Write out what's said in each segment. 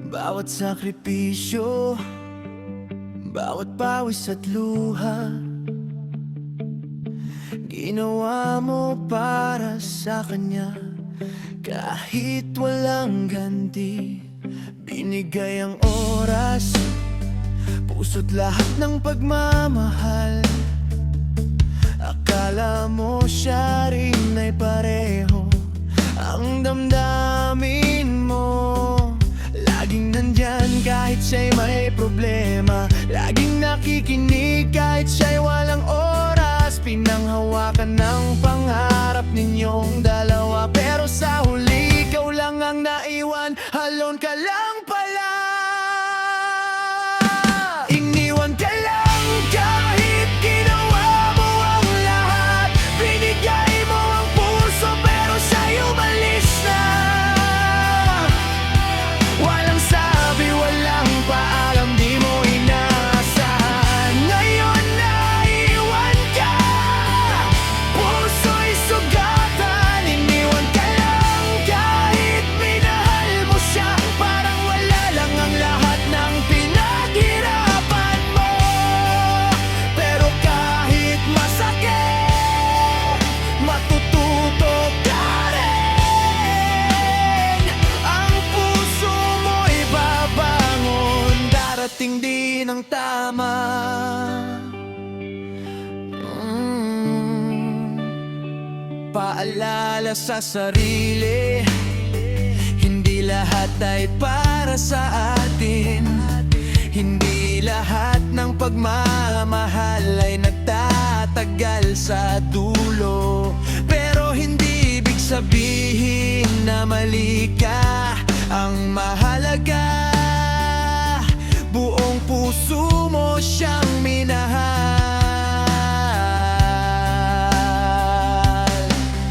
Bawat sakripisyo, bawat pawis at luha, ginawa mo para sa kanya. Kahit walang ganti, binigay ang oras, puso't lahat ng pagmamahal. Akala mo siya rin ay pareho ang damdamin mo. Laging nandyan kahit siya'y may problema, laging nakikinig kahit siya'y walang oras. Pinanghawakan ng pangarap ninyong dalawa, pero sa huli ikaw lang ang naiwan, alone ka lang pala. Iniwan ka lang kahit ginawa mo ang lahat. Binigay mo ang puso pero siya'y umalis na. Walang sabi, walang paalam, di mo inaasahan. Ngayon naiwan ka, puso'y sugatan. Iniwan ka lang kahit minahal mo siya, parang wala lang ang lahat ng pinaghirapan mo. Pero kahit masakit, matututo ka rin. Ang puso mo'y babangon, darating din ang tama. Paalala sa sarili, hindi lahat ay para sa atin. Hindi lahat ng pagmamahal ay nagtatagal sa dulo. Pero hindi ibig sabihin na mali ka. Ang mahalaga, buong puso mo siyang minahal.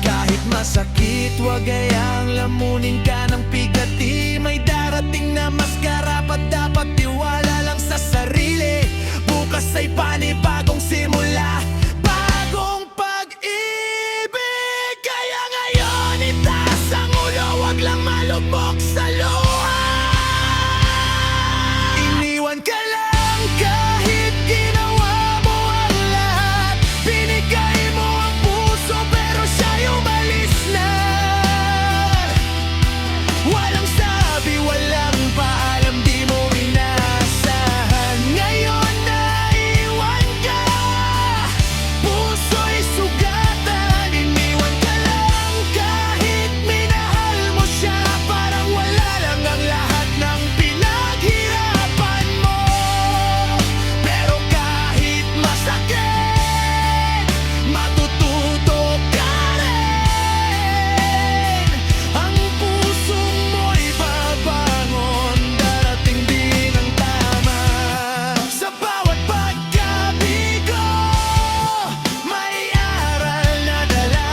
Kahit masakit, wag hayang lamunin ka ng pigati. May darating na mas karapat, dapat tiwala lang sa sarili. Bukas ay panibagong simula, bagong pag-ibig. Kaya ngayon itaas ang ulo, wag lang malubog sa luha. Iniwan ka lang kahit ginawa mo ang lahat. Binigay mo ang puso pero siya'y umalis na. Walang sabi, walang paalam, di mo inaasahan. Ngayon naiwan ka, puso'y sugatan. Iniwan ka lang kahit minahal mo siya, parang wala lang ang lahat ng pinaghirapan mo. Pero kahit masakit, matututo ka rin. Ang puso mo'y babangon, darating din ang tama. Sa bawat pagkabigo, may aral na dala.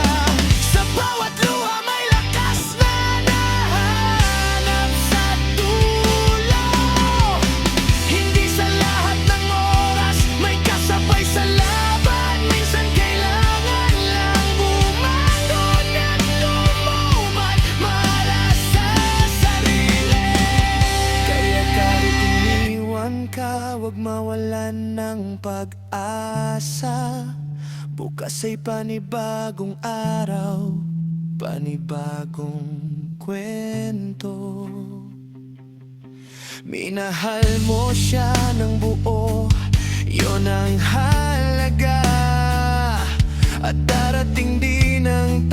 Sa bawat luha, may lakas na nahanap sa dulo. Hindi sa lahat ng oras may kasabay sa laban. Minsan kailangan lang bumangon at lumuman para sa sarili. Kaya kahit iniwan ka, wag mawalan ng pag-asa. Bukas ay panibagong araw, panibagong kwento. Minahal mo siya ng buo, yun ang halaga. At darating din ang